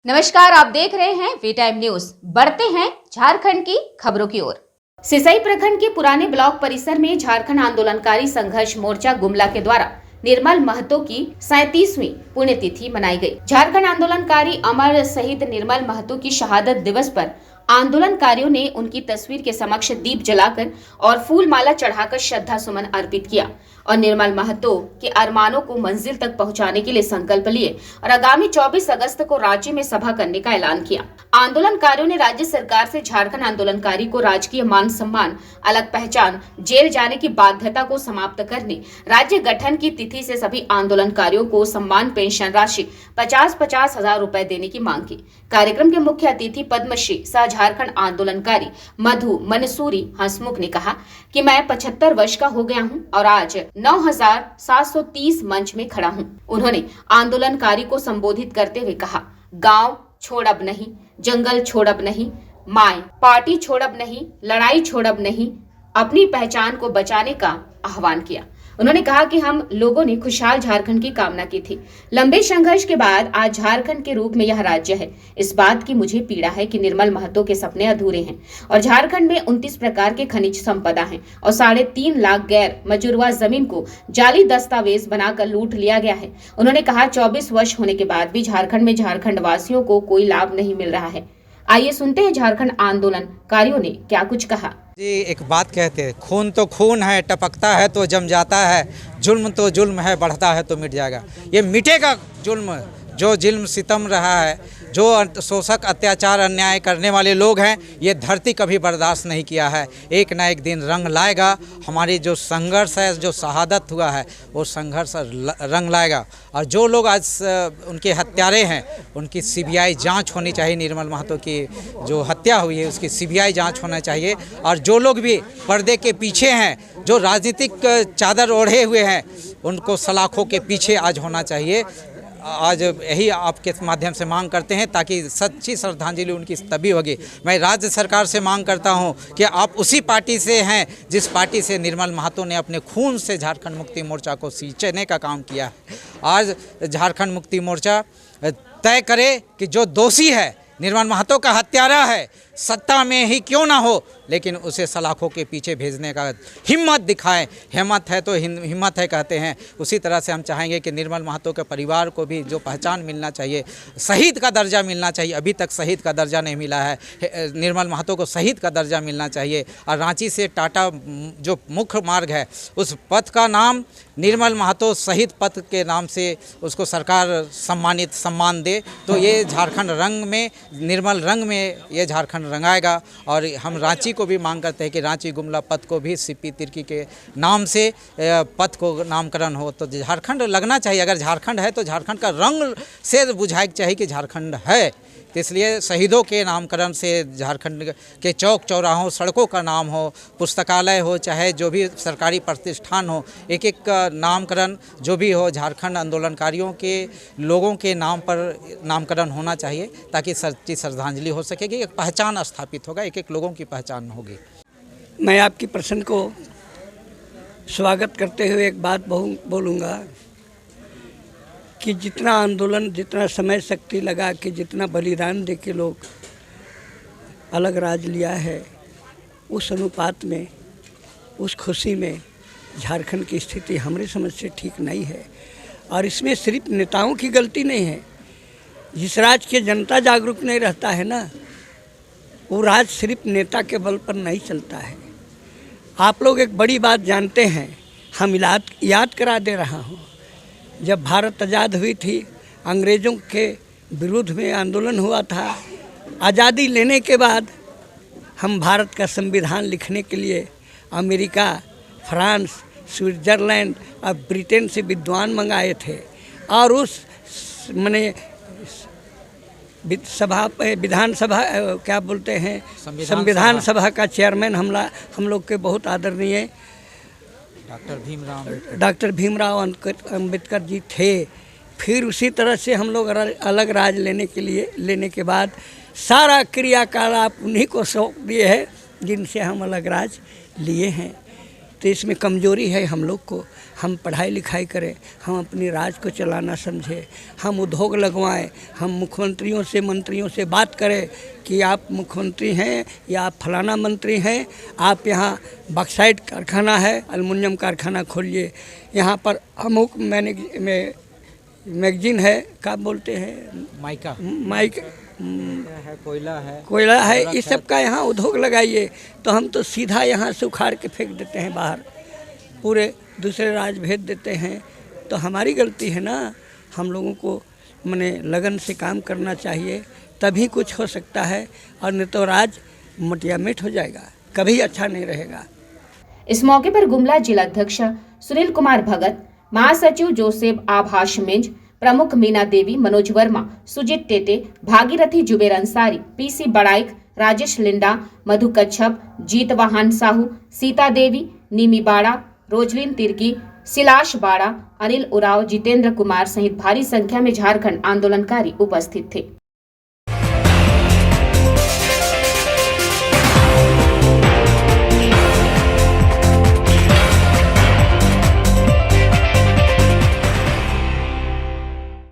नमस्कार, आप देख रहे हैं वी टाइम न्यूज। बढ़ते हैं झारखंड की खबरों की ओर। सिसई प्रखंड के पुराने ब्लॉक परिसर में झारखंड आंदोलनकारी संघर्ष मोर्चा गुमला के द्वारा निर्मल महतो की 37वीं पुण्यतिथि मनाई गई। झारखंड आंदोलनकारी अमर शहीद निर्मल महतो की शहादत दिवस पर आंदोलनकारियों ने उनकी तस्वीर के समक्ष दीप जलाकर और फूल माला चढ़ाकर श्रद्धा सुमन अर्पित किया और निर्मल महतो के अरमानों को मंजिल तक पहुंचाने के लिए संकल्प लिए और आगामी 24 अगस्त को रांची में सभा करने का ऐलान किया। आंदोलनकारियों ने राज्य सरकार से झारखंड आंदोलनकारी को राजकीय मान सम्मान, अलग पहचान, जेल जाने की बाध्यता को समाप्त करने, राज्य गठन की तिथि से सभी आंदोलनकारियों को सम्मान पेंशन राशि 50-50 हजार रुपए देने की मांग की। कार्यक्रम के मुख्य अतिथि पद्मश्री सह झारखंड आंदोलनकारी मधु मनसूरी हंसमुख ने कहा कि मैं 75 वर्ष का हो गया हूं और आज 9730 मंच में खड़ा हूं। उन्होंने आंदोलनकारी को संबोधित करते हुए कहा, गांव छोड़ अब नहीं, जंगल छोड़ अब नहीं, माय पार्टी छोड़ अब नहीं, लड़ाई छोड़ अब नहीं, अपनी पहचान को बचाने का आह्वान किया। उन्होंने कहा कि हम लोगों ने खुशहाल झारखंड की कामना की थी। लंबे संघर्ष के बाद आज झारखंड के रूप में यह राज्य है। इस बात की मुझे पीड़ा है कि निर्मल महतो के सपने अधूरे हैं और झारखंड में 29 प्रकार के खनिज संपदा हैं और 3.5 लाख गैर मजूरवा जमीन को जाली दस्तावेज बनाकर लूट लिया गया है। उन्होंने कहा 24 वर्ष होने के बाद भी झारखंड में झारखंड वासियों को कोई लाभ नहीं मिल रहा है। आइए सुनते हैं झारखंड आंदोलनकारियों ने क्या कुछ कहा। जी, एक बात कहते हैं, खून तो खून है, टपकता है तो जम जाता है, जुल्म तो जुल्म है, बढ़ता है तो मिट जाएगा। ये मिटेगा जुल्म, जो जुल्म सितम रहा है, जो शोषक अत्याचार अन्याय करने वाले लोग हैं, ये धरती कभी बर्दाश्त नहीं किया है। एक ना एक दिन रंग लाएगा। हमारी जो संघर्ष है, जो शहादत हुआ है, वो संघर्ष रंग लाएगा। और जो लोग आज उनके हत्यारे हैं, उनकी सीबीआई जांच होनी चाहिए। निर्मल महतो की जो हत्या हुई है उसकी सीबीआई जांच होना चाहिए। और जो लोग भी पर्दे के पीछे हैं, जो राजनीतिक चादर ओढ़े हुए हैं, उनको सलाखों के पीछे आज होना चाहिए। आज यही आपके माध्यम से मांग करते हैं ताकि सच्ची श्रद्धांजलि उनकी तभी होगी। मैं राज्य सरकार से मांग करता हूं कि आप उसी पार्टी से हैं जिस पार्टी से निर्मल महतो ने अपने खून से झारखंड मुक्ति मोर्चा को सींचने का काम किया है। आज झारखंड मुक्ति मोर्चा तय करे कि जो दोषी है, निर्मल महतो का हत्यारा है, सत्ता में ही क्यों ना हो, लेकिन उसे सलाखों के पीछे भेजने का हिम्मत दिखाएं। हिम्मत है तो हिम्मत है कहते हैं। उसी तरह से हम चाहेंगे कि निर्मल महतो के परिवार को भी जो पहचान मिलना चाहिए, शहीद का दर्जा मिलना चाहिए। अभी तक शहीद का दर्जा नहीं मिला है। निर्मल महतो को शहीद का दर्जा मिलना चाहिए। और रांची से टाटा जो मुख्य मार्ग है, उस पथ का नाम निर्मल महतो शहीद पथ के नाम से उसको सरकार सम्मान दे, तो ये झारखंड रंग में, निर्मल रंग में ये झारखंड रंगाएगा। और हम रांची को भी मांग करते हैं कि रांची गुमला पथ को भी सीपी तिर्की के नाम से पथ को नामकरण हो, तो झारखंड लगना चाहिए। अगर झारखंड है तो झारखंड का रंग से बुझाना चाहिए कि झारखंड है। तो इसलिए शहीदों के नामकरण से झारखंड के चौक चौराहों, सड़कों का नाम हो, पुस्तकालय हो, चाहे जो भी सरकारी प्रतिष्ठान हो, एक एक नामकरण जो भी हो, झारखंड आंदोलनकारियों के लोगों के नाम पर नामकरण होना चाहिए ताकि सच्ची श्रद्धांजलि हो सकेगी। एक पहचान स्थापित होगा, एक एक लोगों की पहचान होगी। मैं आपकी प्रश्न को स्वागत करते हुए एक बात बोलूँगा कि जितना आंदोलन, जितना समय शक्ति लगा के, जितना बलिदान दे के लोग अलग राज लिया है, उस अनुपात में, उस खुशी में झारखंड की स्थिति हमारी समझ से ठीक नहीं है। और इसमें सिर्फ नेताओं की गलती नहीं है। जिस राज के जनता जागरूक नहीं रहता है ना, वो राज सिर्फ नेता के बल पर नहीं चलता है। आप लोग एक बड़ी बात जानते हैं, हम याद करा दे रहा हूँ। जब भारत आज़ाद हुई थी, अंग्रेज़ों के विरुद्ध में आंदोलन हुआ था। आज़ादी लेने के बाद हम भारत का संविधान लिखने के लिए अमेरिका, फ्रांस, स्विट्ज़रलैंड और ब्रिटेन से विद्वान मंगाए थे। और उस विधानसभा क्या बोलते हैं, संविधान सभा का चेयरमैन हम लोग के बहुत आदरणीय डॉक्टर भीमराव अंबेडकर जी थे। फिर उसी तरह से हम लोग अलग राज लेने के बाद सारा क्रियाकलाप उन्हीं को सौंप दिए हैं जिनसे हम अलग राज लिए हैं। तो इसमें कमजोरी है हम लोग को। हम पढ़ाई लिखाई करें, हम अपनी राज को चलाना समझे, हम उद्योग लगवाएं, हम मुख्यमंत्रियों से मंत्रियों से बात करें कि आप मुख्यमंत्री हैं या आप फलाना मंत्री हैं, आप यहाँ बॉक्साइट कारखाना है, एल्युमिनियम कारखाना खोलिए, यहाँ पर अमुक मैगजीन है, क्या बोलते हैं, माइक है, कोयला है, इस सब का यहाँ उद्योग लगाइए। तो हम तो सीधा यहाँ से उखाड़ के फेंक देते हैं बाहर, पूरे दूसरे राज्य भेज देते हैं। तो हमारी गलती है ना। हम लोगों को मने लगन से काम करना चाहिए, तभी कुछ हो सकता है, और नहीं तो राज्य मटिया मिट हो जाएगा, कभी अच्छा नहीं रहेगा। इस मौके पर गुमला जिलाध्यक्ष सुनील कुमार भगत, महासचिव जोसेफ आभाष मिंज, प्रमुख मीना देवी, मनोज वर्मा, सुजीत टेटे, भागीरथी जुबेर अंसारी, पीसी बड़ाइक, राजेश लिंडा, मधु कच्छप, जीत वाहन साहू, सीता देवी, नीमी बाड़ा, रोजलिन तिर्की, सिलाश बाड़ा, अनिल उराव, जितेंद्र कुमार सहित भारी संख्या में झारखंड आंदोलनकारी उपस्थित थे।